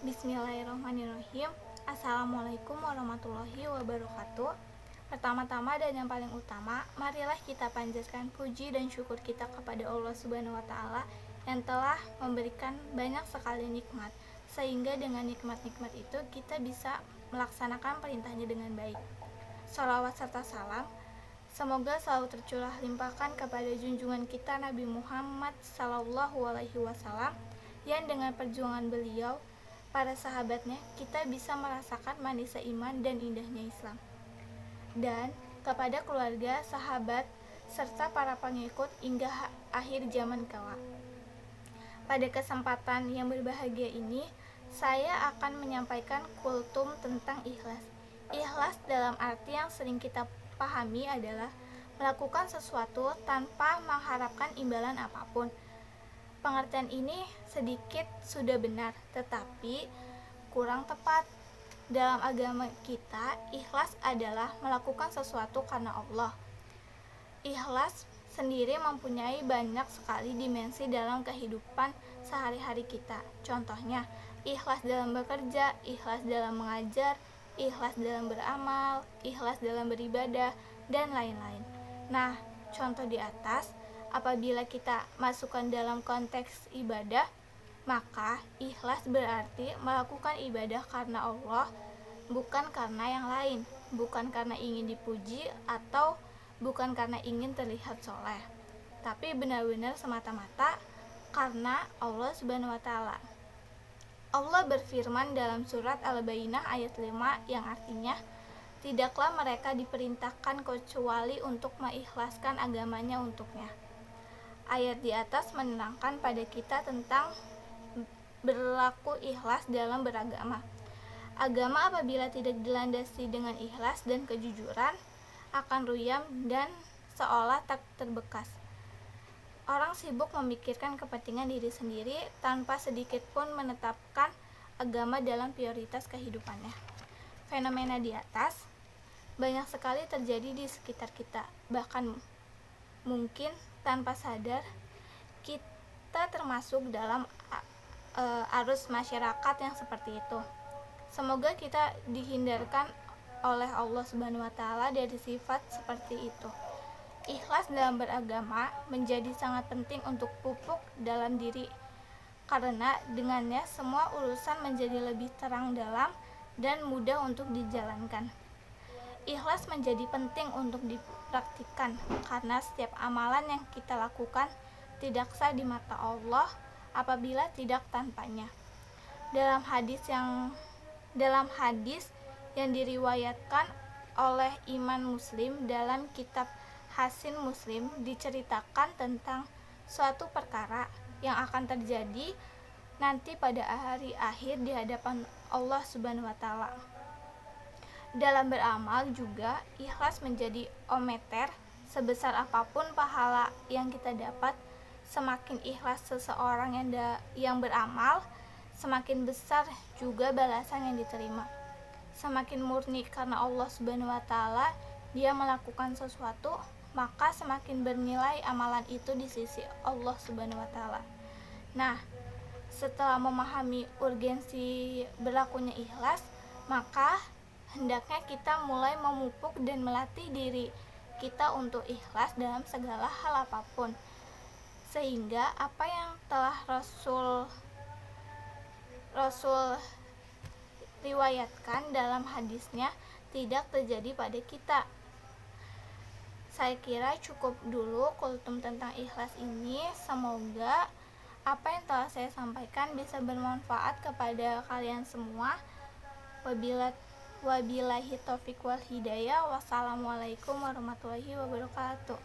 Bismillahirrahmanirrahim. Assalamualaikum warahmatullahi wabarakatuh. Pertama-tama dan yang paling utama, marilah kita panjatkan puji dan syukur kita kepada Allah Subhanahu wa taala yang telah memberikan banyak sekali nikmat, sehingga dengan nikmat-nikmat itu kita bisa melaksanakan perintahnya dengan baik. Shalawat serta salam semoga selalu tercurah limpahkan kepada junjungan kita Nabi Muhammad Sallallahu Alaihi Wasallam, yang dengan perjuangan beliau, para sahabatnya, kita bisa merasakan manisnya iman dan indahnya Islam. Dan kepada keluarga, sahabat, serta para pengikut hingga akhir zaman kelak. Pada kesempatan yang berbahagia ini, saya akan menyampaikan kultum tentang ikhlas. Ikhlas dalam arti yang sering kita pahami adalah melakukan sesuatu tanpa mengharapkan imbalan apapun. Pengertian ini sedikit sudah benar, tetapi kurang tepat. Dalam agama kita, ikhlas adalah melakukan sesuatu karena Allah. Ikhlas sendiri mempunyai banyak sekali dimensi dalam kehidupan sehari-hari kita. Contohnya, ikhlas dalam bekerja, ikhlas dalam mengajar, ikhlas dalam beramal, ikhlas dalam beribadah, dan lain-lain. Nah, contoh di atas, apabila kita masukkan dalam konteks ibadah, maka ikhlas berarti melakukan ibadah karena Allah, bukan karena yang lain, bukan karena ingin dipuji atau bukan karena ingin terlihat soleh, tapi benar-benar semata-mata karena Allah Subhanahu wa taala. Allah berfirman dalam surat Al-Baqarah ayat 5 yang artinya, tidaklah mereka diperintahkan kecuali untuk mengikhlaskan agamanya untuknya. Ayat di atas menerangkan pada kita tentang berlaku ikhlas dalam beragama. Agama apabila tidak dilandasi dengan ikhlas dan kejujuran akan ruyam dan seolah tak terbekas. Orang sibuk memikirkan kepentingan diri sendiri tanpa sedikit pun menetapkan agama dalam prioritas kehidupannya. Fenomena di atas banyak sekali terjadi di sekitar kita, bahkan mungkin tanpa sadar kita termasuk dalam arus masyarakat yang seperti itu. Semoga kita dihindarkan oleh Allah Subhanahu wa taala dari sifat seperti itu. Ikhlas dalam beragama menjadi sangat penting untuk pupuk dalam diri, karena dengannya semua urusan menjadi lebih terang dalam dan mudah untuk dijalankan. Ikhlas menjadi penting untuk dipraktikkan karena setiap amalan yang kita lakukan tidak sah di mata Allah apabila tidak tanpanya. Dalam hadis yang diriwayatkan oleh Imam Muslim dalam kitab Hasin Muslim diceritakan tentang suatu perkara yang akan terjadi nanti pada hari akhir di hadapan Allah Subhanahu wa taala. Dalam beramal juga, ikhlas menjadi ometer. Sebesar apapun pahala yang kita dapat, semakin ikhlas seseorang yang beramal, semakin besar juga balasan yang diterima. Semakin murni karena Allah Subhanahu wa taala dia melakukan sesuatu, maka semakin bernilai amalan itu di sisi Allah Subhanahu wa taala. Nah, setelah memahami urgensi berlakunya ikhlas, maka hendaknya kita mulai memupuk dan melatih diri kita untuk ikhlas dalam segala hal apapun, sehingga apa yang telah Rasul riwayatkan dalam hadisnya tidak terjadi pada kita. Saya kira cukup dulu kultum tentang ikhlas ini. Semoga apa yang telah saya sampaikan bisa bermanfaat kepada kalian semua. Wabillahi taufiq wal hidayah. Wassalamualaikum warahmatullahi wabarakatuh.